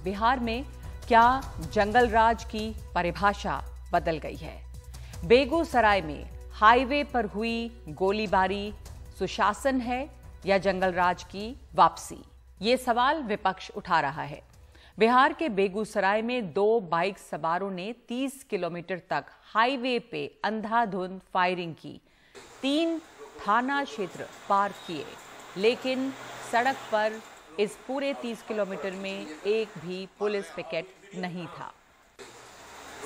बिहार में क्या जंगल राज की परिभाषा बदल गई है? बेगूसराय में हाईवे पर हुई गोलीबारी सुशासन है या जंगल राज की वापसी? ये सवाल विपक्ष उठा रहा है। बिहार के बेगूसराय में 2 बाइक सवारों ने 30 किलोमीटर तक हाईवे पे अंधाधुंध फायरिंग की। 3 थाना क्षेत्र पार किए, लेकिन सड़क पर इस पूरे 30 किलोमीटर में एक भी पुलिस पिकेट नहीं था।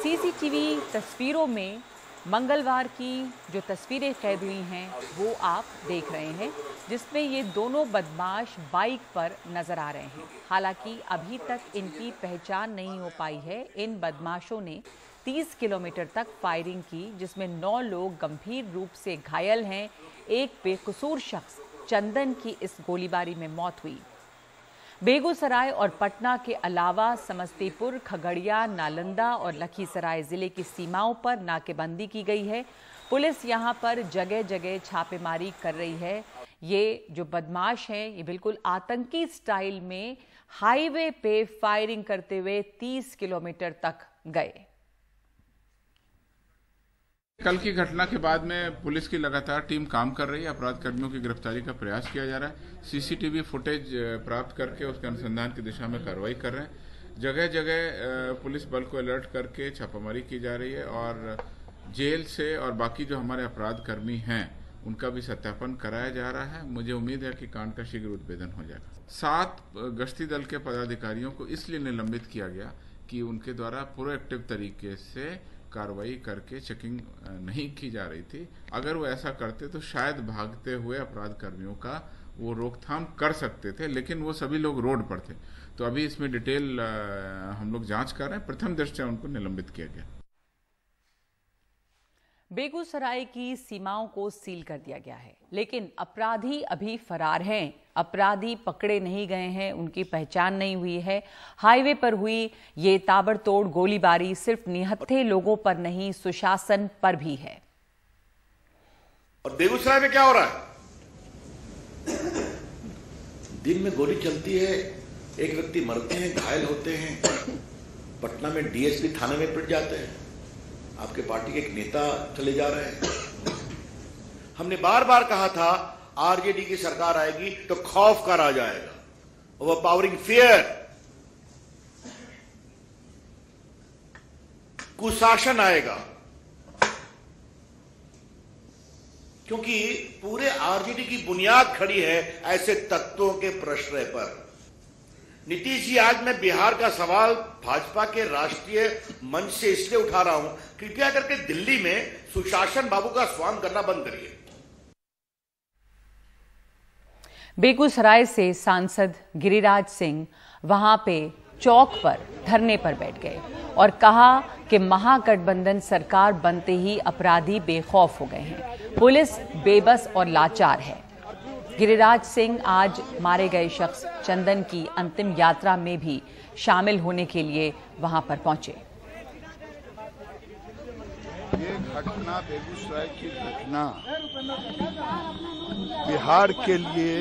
सीसीटीवी तस्वीरों में मंगलवार की जो तस्वीरें कैद हुई हैं वो आप देख रहे हैं, जिसमें ये दोनों बदमाश बाइक पर नजर आ रहे हैं। हालांकि अभी तक इनकी पहचान नहीं हो पाई है। इन बदमाशों ने 30 किलोमीटर तक फायरिंग की, जिसमें 9 लोग गंभीर रूप से घायल हैं। एक बेकसूर शख्स चंदन की इस गोलीबारी में मौत हुई। बेगूसराय और पटना के अलावा समस्तीपुर, खगड़िया, नालंदा और लखीसराय जिले की सीमाओं पर नाकेबंदी की गई है। पुलिस यहां पर जगह जगह छापेमारी कर रही है। ये जो बदमाश हैं ये बिल्कुल आतंकी स्टाइल में हाईवे पे फायरिंग करते हुए 30 किलोमीटर तक गए। कल की घटना के बाद में पुलिस की लगातार टीम काम कर रही है। अपराध कर्मियों की गिरफ्तारी का प्रयास किया जा रहा है। सीसीटीवी फुटेज प्राप्त करके उसके अनुसंधान की दिशा में कार्रवाई कर रहे हैं। जगह जगह पुलिस बल को अलर्ट करके छापामारी की जा रही है और जेल से और बाकी जो हमारे अपराध कर्मी हैं उनका भी सत्यापन कराया जा रहा है। मुझे उम्मीद है कि कांड का शीघ्र उद्भेदन हो जाएगा। 7 गश्ती दल के पदाधिकारियों को इसलिए निलंबित किया गया कि उनके द्वारा प्रोएक्टिव तरीके से कार्रवाई करके चेकिंग नहीं की जा रही थी। अगर वो ऐसा करते तो शायद भागते हुए अपराध कर्मियों का वो रोकथाम कर सकते थे, लेकिन वो सभी लोग रोड पर थे। तो अभी इसमें डिटेल हम लोग जांच कर रहे हैं। प्रथम दृष्टया उनको निलंबित किया गया। बेगूसराय की सीमाओं को सील कर दिया गया है, लेकिन अपराधी अभी फरार हैं। अपराधी पकड़े नहीं गए हैं, उनकी पहचान नहीं हुई है। हाईवे पर हुई ये ताबड़तोड़ गोलीबारी सिर्फ निहत्थे लोगों पर नहीं, सुशासन पर भी है। और बेगूसराय में क्या हो रहा है? दिन में गोली चलती है, एक व्यक्ति मरते हैं, घायल होते हैं। पटना में डीएसपी थाने में पिट जाते हैं। आपके पार्टी के एक नेता चले जा रहे हैं। हमने बार बार कहा था आरजेडी की सरकार आएगी तो खौफ का राज आएगा, ओवरपावरिंग फियर, कुशासन आएगा। क्योंकि पूरे आरजेडी की बुनियाद खड़ी है ऐसे तत्वों के प्रश्रय पर। नीतीश जी, आज मैं बिहार का सवाल भाजपा के राष्ट्रीय मंच से इसलिए उठा रहा हूं, कृपया करके दिल्ली में सुशासन बाबू का स्वागत करना बंद करिए। बेगूसराय से सांसद गिरिराज सिंह वहां पे चौक पर धरने पर बैठ गए और कहा कि महागठबंधन सरकार बनते ही अपराधी बेखौफ हो गए हैं, पुलिस बेबस और लाचार है। गिरिराज सिंह आज मारे गए शख्स चंदन की अंतिम यात्रा में भी शामिल होने के लिए वहां पर पहुंचे। ये घटना, बेगूसराय की घटना बिहार के लिए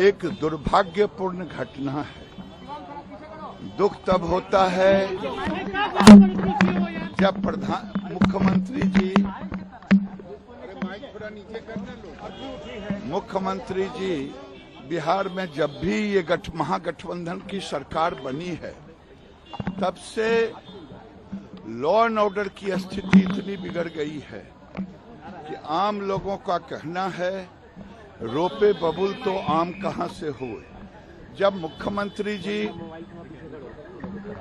एक दुर्भाग्यपूर्ण घटना है। दुख तब होता है जब मुख्यमंत्री जी बिहार में जब भी ये महागठबंधन की सरकार बनी है, तब से लॉ एंड ऑर्डर की स्थिति इतनी बिगड़ गई है कि आम लोगों का कहना है रोपे बबुल तो आम कहां से हुए। जब मुख्यमंत्री जी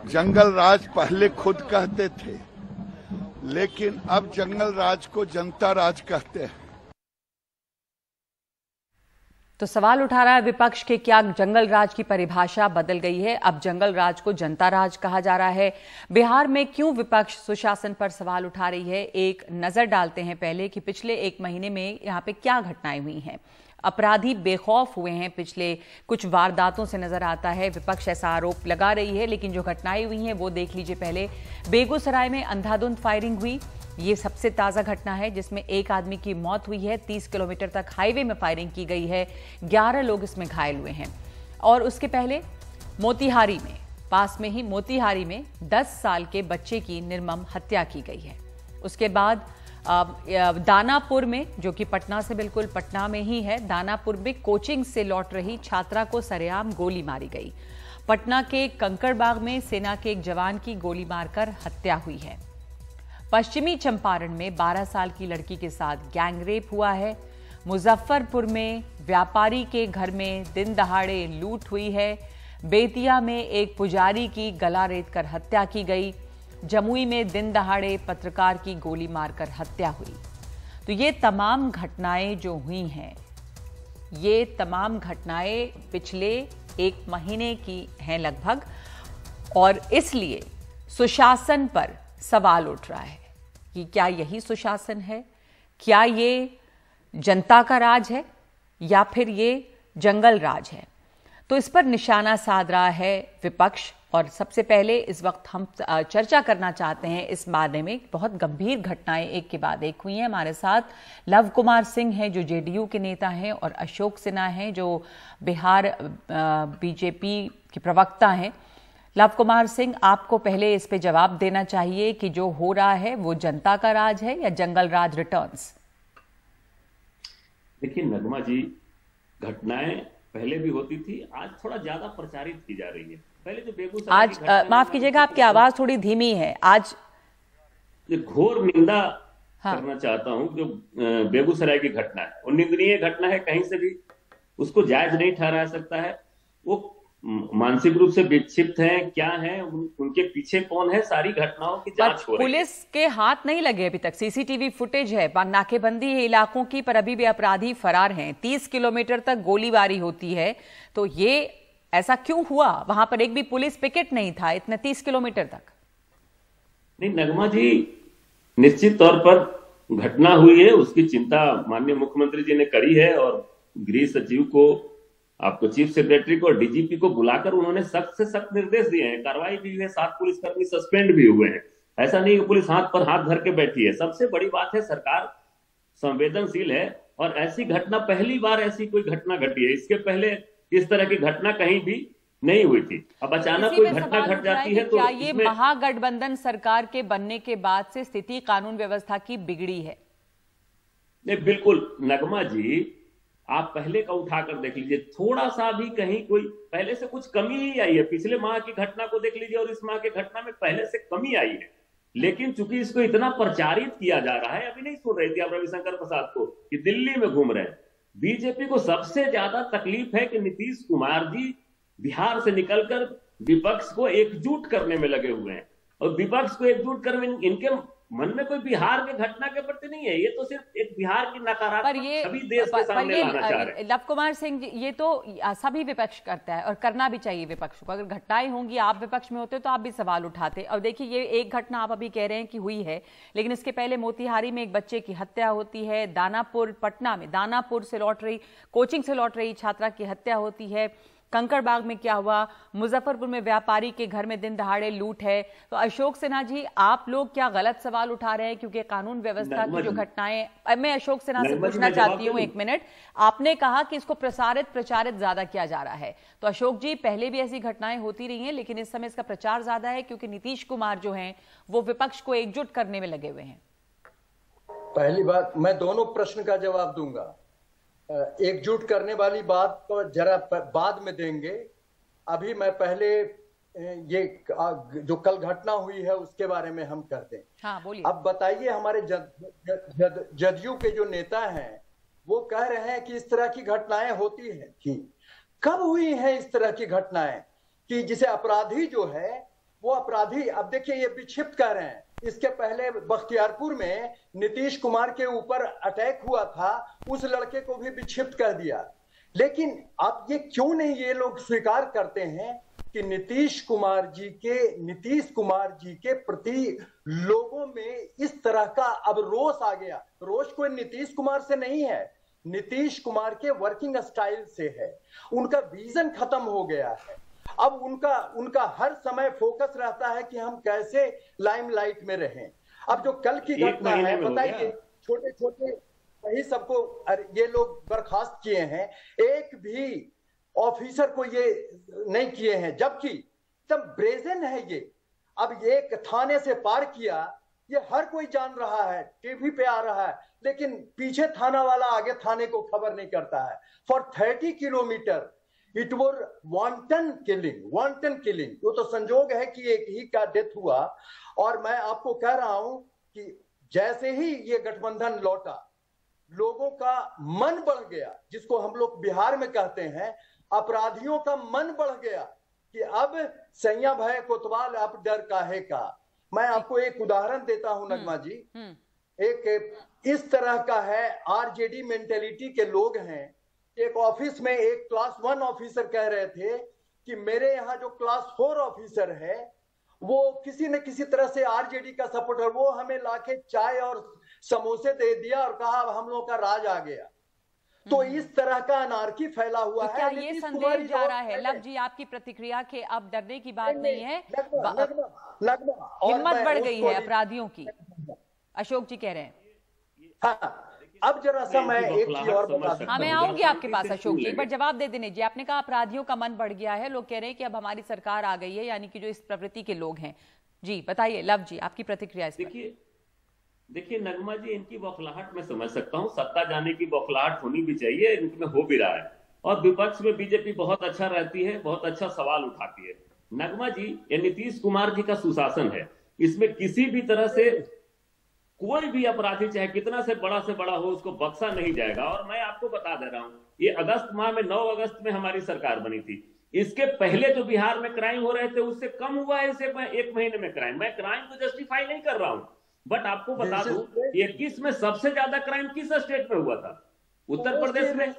जंगल राज पहले खुद कहते थे, लेकिन अब जंगल राज को जनता राज कहते हैं। तो सवाल उठा रहा है विपक्ष के, क्या जंगल राज की परिभाषा बदल गई है? अब जंगल राज को जनता राज कहा जा रहा है। बिहार में क्यों विपक्ष सुशासन पर सवाल उठा रही है? एक नजर डालते हैं पहले कि पिछले 1 महीने में यहां पे क्या घटनाएं हुई हैं। अपराधी बेखौफ हुए हैं, पिछले कुछ वारदातों से नजर आता है। विपक्ष ऐसा आरोप लगा रही है, लेकिन जो घटनाएं हुई हैं वो देख लीजिए पहले। बेगूसराय में अंधाधुंध फायरिंग हुई, ये सबसे ताजा घटना है, जिसमें एक आदमी की मौत हुई है। 30 किलोमीटर तक हाईवे में फायरिंग की गई है, 11 लोग इसमें घायल हुए हैं। और उसके पहले मोतिहारी में पास में ही मोतिहारी में 10 साल के बच्चे की निर्मम हत्या की गई है। उसके बाद दानापुर में, जो कि पटना से बिल्कुल पटना में ही है, दानापुर में कोचिंग से लौट रही छात्रा को सरेआम गोली मारी गई। पटना के कंकड़बाग में सेना के एक जवान की गोली मारकर हत्या हुई है। पश्चिमी चंपारण में 12 साल की लड़की के साथ गैंगरेप हुआ है। मुजफ्फरपुर में व्यापारी के घर में दिन दहाड़े लूट हुई है। बेतिया में एक पुजारी की गला रेतकर हत्या की गई। जमुई में दिन दहाड़े पत्रकार की गोली मारकर हत्या हुई। तो ये तमाम घटनाएं जो हुई हैं, ये तमाम घटनाएं पिछले 1 महीने की हैं लगभग, और इसलिए सुशासन पर सवाल उठ रहा है कि क्या यही सुशासन है? क्या ये जनता का राज है या फिर ये जंगल राज है? तो इस पर निशाना साध रहा है विपक्ष। और सबसे पहले इस वक्त हम चर्चा करना चाहते हैं इस बारे में। बहुत गंभीर घटनाएं एक के बाद एक हुई हैं। हमारे साथ लव कुमार सिंह हैं जो जेडीयू के नेता हैं, और अशोक सिन्हा हैं जो बिहार बीजेपी के प्रवक्ता हैं। लव कुमार सिंह, आपको पहले इस पे जवाब देना चाहिए कि जो हो रहा है वो जनता का राज है या जंगल राज रिटर्न्स? देखिए नगमा जी, घटनाएं पहले भी होती थी, आज थोड़ा ज्यादा प्रचारित की जा रही है। पहले जो बेगूसराय आज माफ कीजिएगा, आपकी आवाज थोड़ी धीमी है। आज घोर निंदा करना चाहता हूं जो बेगूसराय की घटना है, वो निंदनीय घटना है, कहीं से भी उसको जायज नहीं ठहरा सकता है। वो मानसिक रूप से विक्षिप्त हैं, क्या हैं, उनके पीछे कौन है, सारी घटनाओं की जांच हो रही है। पुलिस के हाथ नहीं लगे अभी तक। सीसीटीवी फुटेज है, नाकेबंदी है इलाकों की, पर अभी भी अपराधी फरार हैं। 30 किलोमीटर तक गोलीबारी होती है, तो ये ऐसा क्यों हुआ? वहां पर एक भी पुलिस पिकेट नहीं था इतने 30 किलोमीटर तक। नहीं नगमा जी, निश्चित तौर पर घटना हुई है, उसकी चिंता माननीय मुख्यमंत्री जी ने करी है, और गृह सचिव को, आपको चीफ सेक्रेटरी को और डीजीपी को बुलाकर उन्होंने सख्त से सख्त निर्देश दिए हैं। कार्रवाई भी हुई है, 7 पुलिसकर्मी सस्पेंड भी हुए हैं। ऐसा नहीं कि पुलिस हाथ पर हाथ धर के बैठी है। सबसे बड़ी बात है, सरकार संवेदनशील है, और ऐसी घटना पहली बार ऐसी कोई घटना घटी है। इसके पहले इस तरह की घटना कहीं भी नहीं हुई थी। अब अचानक कोई घटना घट जाती है तो क्या ये महागठबंधन सरकार के बनने के बाद से स्थिति कानून व्यवस्था की बिगड़ी है? नहीं, बिल्कुल नगमा जी, आप पहले का उठाकर देख लीजिए, थोड़ा सा भी कहीं कोई पहले से कुछ कमी ही आई है। पिछले माह की घटना को देख लीजिए और इस माह की घटना में पहले से कमी आई है। लेकिन चूंकि इसको इतना प्रचारित किया जा रहा है, अभी नहीं सुन रहे थे आप रविशंकर प्रसाद को कि दिल्ली में घूम रहे हैं। बीजेपी को सबसे ज्यादा तकलीफ है कि नीतीश कुमार जी बिहार से निकलकर विपक्ष को एकजुट करने में लगे हुए हैं, और विपक्ष को एकजुट करने में इनके मन में कोई बिहार के घटना के प्रति नहीं है। ये तो सिर्फ एक बिहार की नकारात्मक छवि देश के सामने लाना चाह रहे हैं। लव कुमार सिंह जी, ये तो सभी विपक्ष करता है और करना भी चाहिए विपक्ष को। अगर घटनाएं होंगी, आप विपक्ष में होते तो आप भी सवाल उठाते। और देखिए, ये एक घटना आप अभी कह रहे हैं कि हुई है, लेकिन इसके पहले मोतिहारी में एक बच्चे की हत्या होती है। दानापुर, पटना में दानापुर से लौट रही, कोचिंग से लौट रही छात्रा की हत्या होती है। कंकड़बाग में क्या हुआ? मुजफ्फरपुर में व्यापारी के घर में दिन दहाड़े लूट है। तो अशोक सिन्हा जी, आप लोग क्या गलत सवाल उठा रहे हैं? क्योंकि कानून व्यवस्था की जो घटनाएं, मैं अशोक सिन्हा से पूछना चाहती हूँ, 1 मिनट। आपने कहा कि इसको प्रचारित ज्यादा किया जा रहा है, तो अशोक जी, पहले भी ऐसी घटनाएं होती रही हैं, लेकिन इस समय इसका प्रचार ज्यादा है क्योंकि नीतीश कुमार जो हैं वो विपक्ष को एकजुट करने में लगे हुए हैं। पहली बात, मैं दोनों प्रश्न का जवाब दूंगा। एकजुट करने वाली बात तो जरा बाद में देंगे। अभी मैं पहले ये जो कल घटना हुई है उसके बारे में हम करते हैं। हाँ, बोलिए। अब बताइए, हमारे जदयू के जो नेता हैं वो कह रहे हैं कि इस तरह की घटनाएं होती हैं कि कब हुई हैं इस तरह की घटनाएं, कि जिसे अपराधी जो है वो अपराधी, अब देखिए ये विक्षिप्त कह रहे हैं। इसके पहले बख्तियारपुर में नीतीश कुमार के ऊपर अटैक हुआ था, उस लड़के को भी विक्षिप्त कर दिया। लेकिन अब ये क्यों नहीं ये लोग स्वीकार करते हैं कि नीतीश कुमार जी के प्रति लोगों में इस तरह का अब रोष आ गया। रोष कोई नीतीश कुमार से नहीं है, नीतीश कुमार के वर्किंग स्टाइल से है। उनका विजन खत्म हो गया है। अब उनका हर समय फोकस रहता है कि हम कैसे लाइमलाइट में रहें। अब जो कल की घटना है, बताइए, छोटे छोटे वही सबको ये लोग बर्खास्त किए हैं, एक भी ऑफिसर को ये नहीं किए हैं, जबकि एकदम ब्रेजन है ये। अब ये थाने से पार किया, ये हर कोई जान रहा है, टीवी पे आ रहा है, लेकिन पीछे थाना वाला आगे थाने को खबर नहीं करता है। For 30 kilometre it was wanton killing. वो तो संजोग है कि एक ही का डेथ हुआ। और मैं आपको कह रहा हूं कि जैसे ही ये गठबंधन लौटा, लोगों का मन बढ़ गया, जिसको हम लोग बिहार में कहते हैं अपराधियों का मन बढ़ गया कि अब सैया भय कोतवाल, अब डर काहे का। मैं आपको एक उदाहरण देता हूं नगमा जी। एक इस तरह का है, आरजेडी मेंटेलिटी के लोग हैं। एक ऑफिस में एक क्लास 1 ऑफिसर कह रहे थे कि मेरे यहाँ जो क्लास 4 ऑफिसर है वो किसी न किसी तरह से आरजेडी का सपोर्टर, वो हमें लाके चाय और समोसे दे दिया और कहा अब हम लोगों का राज आ गया। तो इस तरह का अनार्की फैला हुआ तो है। क्या ये संदेश जा रहा है लव जी, आपकी प्रतिक्रिया के अब डरने की बात नहीं है, हिम्मत बढ़ गई है अपराधियों की, अशोक जी कह रहे हैं। हाँ, अब जरा सा मैं एक चीज और बता दूं। हाँ, मैं आऊंगी आपके पास अशोक जी, एक बार जवाब दे देने जी। आपने कहा अपराधियों का मन बढ़ गया है, लोग कह रहे हैं कि अब हमारी सरकार आ गई है, यानी कि जो इस प्रवृत्ति के लोग हैं। जी बताइए लव जी, आपकी प्रतिक्रिया इस पर। देखिए नगमा जी, इनकी बौखलाहट मैं समझ सकता हूँ, सत्ता जाने की बौखलाहट होनी भी चाहिए, इनमें हो भी रहा है। और विपक्ष में बीजेपी बहुत अच्छा रहती है, बहुत अच्छा सवाल उठाती है। नगमा जी, ये नीतीश कुमार जी का सुशासन है, इसमें किसी भी तरह से कोई भी अपराधी चाहे कितना से बड़ा हो, उसको बख्शा नहीं जाएगा। और मैं आपको बता दे रहा हूं, ये अगस्त माह में 9 अगस्त में हमारी सरकार बनी थी। इसके पहले जो बिहार में क्राइम हो रहे थे उससे कम हुआ है इसे 1 महीने में क्राइम। मैं क्राइम को जस्टिफाई नहीं कर रहा हूं, बट आपको बता दूं 21 में सबसे ज्यादा क्राइम किस स्टेट में हुआ था? उत्तर प्रदेश में।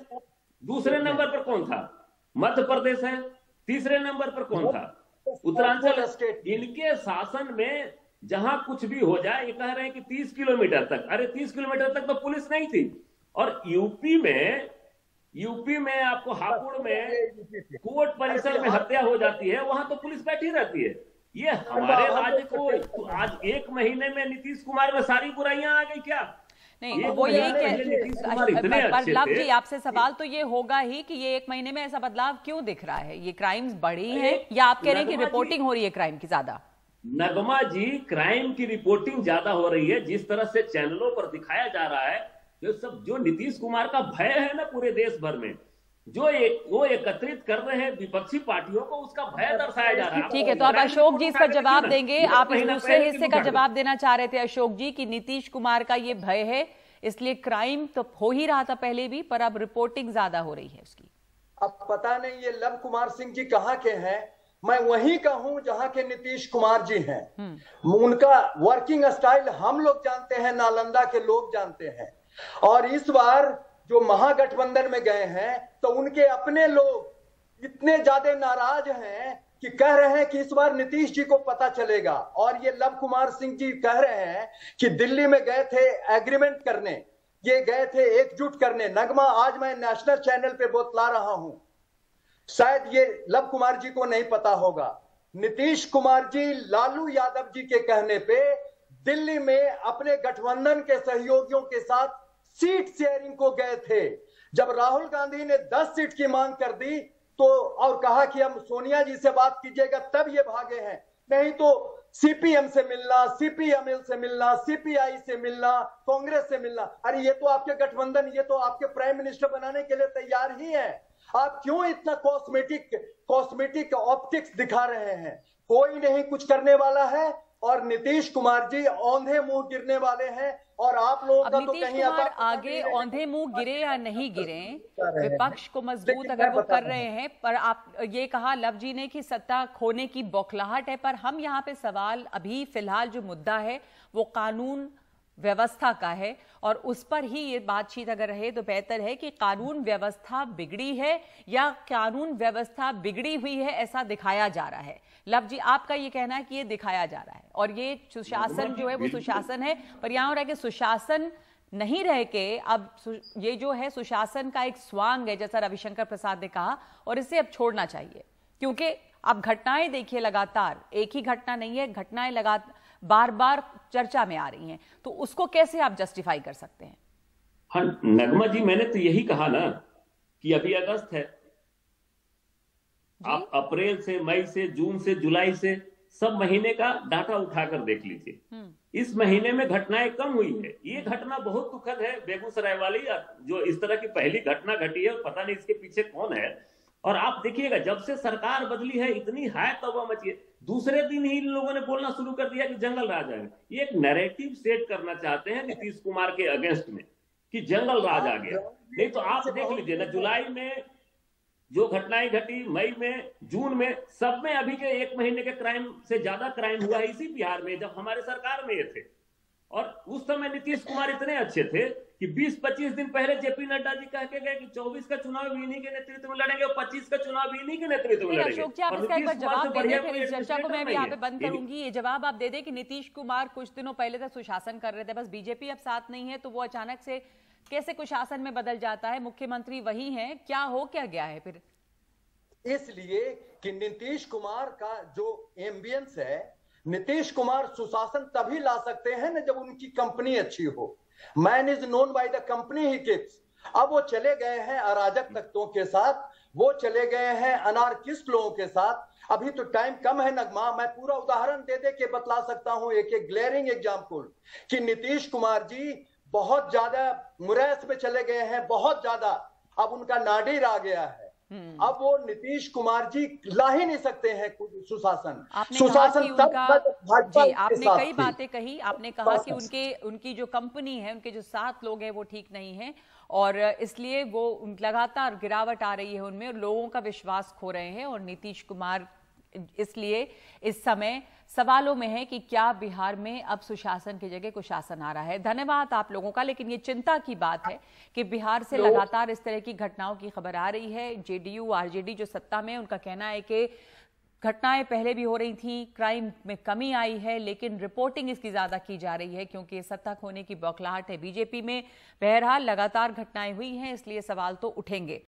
दूसरे नंबर पर कौन था? मध्य प्रदेश है। तीसरे नंबर पर कौन था? उत्तरांचल स्टेट। इनके शासन में जहां कुछ भी हो जाए, ये कह रहे हैं कि 30 किलोमीटर तक, अरे 30 किलोमीटर तक तो पुलिस नहीं थी। और यूपी में आपको हापुड़ में कोर्ट परिसर में हत्या हो जाती है, वहां तो पुलिस बैठी रहती है। ये हमारे राज्य को तो आज 1 महीने में नीतीश कुमार में सारी बुराइयां आ गई क्या? नहीं, वो यही पर लव जी आपसे सवाल तो ये होगा ही कि ये 1 महीने में ऐसा बदलाव क्यों दिख रहा है? ये क्राइम्स बढ़ी हैं या आप कह रहे हैं कि रिपोर्टिंग हो रही है क्राइम की ज्यादा? नगमा जी, क्राइम की रिपोर्टिंग ज्यादा हो रही है। जिस तरह से चैनलों पर दिखाया जा रहा है, जो नीतीश कुमार का भय है ना पूरे देश भर में, वो एकत्रित कर रहे हैं विपक्षी पार्टियों को, उसका भय दर्शाया जा रहा है। ठीक है, तो अब अशोक जी इस पर जवाब देंगे। आप इस दूसरे हिस्से का जवाब देना चाह रहे थे अशोक जी कि नीतीश कुमार का ये भय है, इसलिए क्राइम तो हो ही रहा था पहले भी, पर अब रिपोर्टिंग ज्यादा हो रही है उसकी। अब पता नहीं ये लव कुमार सिंह जी कहाँ के हैं। मैं वहीं का हूं जहां के नीतीश कुमार जी हैं। उनका वर्किंग स्टाइल हम लोग जानते हैं, नालंदा के लोग जानते हैं। और इस बार जो महागठबंधन में गए हैं तो उनके अपने लोग इतने ज्यादा नाराज हैं कि कह रहे हैं कि इस बार नीतीश जी को पता चलेगा। और ये लव कुमार सिंह जी कह रहे हैं कि दिल्ली में गए थे एग्रीमेंट करने, ये गए थे एकजुट करने। नगमा, आज मैं नेशनल चैनल पे बतला रहा हूं, शायद ये लव कुमार जी को नहीं पता होगा। नीतीश कुमार जी लालू यादव जी के कहने पे दिल्ली में अपने गठबंधन के सहयोगियों के साथ सीट शेयरिंग को गए थे। जब राहुल गांधी ने 10 सीट की मांग कर दी तो और कहा कि हम सोनिया जी से बात कीजिएगा, तब ये भागे हैं। नहीं तो सीपीएम से मिलना, सीपीएमएल से मिलना, सीपीआई से मिलना, कांग्रेस से मिलना। अरे ये तो आपके गठबंधन, ये तो आपके प्राइम मिनिस्टर बनाने के लिए तैयार ही है। आप क्यों इतना कॉस्मेटिक ऑप्टिक्स दिखा रहे हैं? कोई नहीं कुछ करने वाला है और नीतीश कुमार जी औंधे मुंह गिरने वाले हैं। और आप लोगों का तो कहीं आगे औंधे मुंह गिरे या नहीं गिरे, विपक्ष को मजबूत अगर वो कर रहे हैं, पर आप ये कहा लव जी ने कि सत्ता खोने की बौखलाहट है, पर हम यहाँ पे सवाल अभी फिलहाल जो मुद्दा है वो कानून व्यवस्था का है और उस पर ही ये बातचीत अगर रहे तो बेहतर है कि कानून व्यवस्था बिगड़ी है या कानून व्यवस्था बिगड़ी हुई है ऐसा दिखाया जा रहा है। लव जी, आपका ये कहना है कि ये दिखाया जा रहा है और ये सुशासन जो है वो सुशासन है, पर यहाँ रह के सुशासन नहीं रह के अब ये जो है सुशासन का एक स्वांग है, जैसा रविशंकर प्रसाद ने कहा, और इसे अब छोड़ना चाहिए। क्योंकि अब घटनाएं देखिए लगातार, एक ही घटना नहीं है, घटनाएं लगातार बार बार चर्चा में आ रही हैं, तो उसको कैसे आप जस्टिफाई कर सकते हैं? हाँ नगमा जी, मैंने तो यही कहा ना कि अभी अगस्त है, आप अप्रैल से, मई से, जून से, जुलाई से सब महीने का डाटा उठाकर देख लीजिए। इस महीने में घटनाएं कम हुई है। ये घटना बहुत दुखद है, बेगूसराय वाली जो इस तरह की पहली घटना घटी है, पता नहीं इसके पीछे कौन है। और आप देखिएगा जब से सरकार बदली है इतनी हाय तौबा मची है, दूसरे दिन ही इन लोगों ने बोलना शुरू कर दिया कि जंगल राज है। ये एक नैरेटिव सेट करना चाहते हैं नीतीश कुमार के अगेंस्ट में कि जंगल राज आ गया। नहीं तो आप देख लीजिए ना, जुलाई में जो घटनाएं घटी, मई में, जून में, सब में अभी के एक महीने के क्राइम से ज्यादा क्राइम हुआ है इसी बिहार में जब हमारे सरकार में ये थे। और उस समय नीतीश कुमार इतने अच्छे थे कि 20-25 दिन पहले जेपी नड्डा जी कह के गए कि 24 का चुनाव भी इन्हीं के नेतृत्व में लड़ेंगे और 25 का चुनाव भी इन्हीं के नेतृत्व में लड़ेंगे। अशोक जी, आप इसका एक बार जवाब दे दें, फिर इस चर्चा को मैं भी यहाँ पे बंद करूंगी। ये जवाब आप दे दें कि नीतीश कुमार कुछ दिनों पहले तक सुशासन कर रहे थे, बस बीजेपी अब साथ नहीं है तो वो अचानक से कैसे कुशासन में बदल जाता है? मुख्यमंत्री वही है, क्या हो क्या गया है फिर? इसलिए कि नीतीश कुमार का जो एम्बियंस है, नीतीश कुमार सुशासन तभी ला सकते हैं ना जब उनकी कंपनी अच्छी हो। Man is known by the company he keeps. अब वो चले गए हैं अराजक तत्वों के साथ, वो चले गए हैं अनार्किस्ट लोगों के साथ। अभी तो टाइम कम है नगमा, मैं पूरा उदाहरण दे के बतला सकता हूं, एक ग्लेयरिंग एग्जाम्पल कि नीतीश कुमार जी बहुत ज्यादा मुरैस में चले गए हैं, बहुत ज्यादा। अब उनका नाडिर आ गया है। अब वो नीतीश कुमार जी ला ही नहीं सकते हैं सुशासन। सुशासन जी, आपने कई बातें कही। आपने कहा कि उनकी जो कंपनी है, उनके जो 7 लोग हैं वो ठीक नहीं है और इसलिए वो लगातार गिरावट आ रही है उनमें और लोगों का विश्वास खो रहे हैं। और नीतीश कुमार इसलिए इस समय सवालों में है कि क्या बिहार में अब सुशासन की जगह कुशासन आ रहा है। धन्यवाद आप लोगों का। लेकिन ये चिंता की बात है कि बिहार से लगातार इस तरह की घटनाओं की खबर आ रही है। जेडीयू आरजेडी जो सत्ता में, उनका कहना है कि घटनाएं पहले भी हो रही थी, क्राइम में कमी आई है, लेकिन रिपोर्टिंग इसकी ज्यादा की जा रही है क्योंकि सत्ता खोने की बौखलाहट है बीजेपी में। बहरहाल लगातार घटनाएं हुई हैं, इसलिए सवाल तो उठेंगे।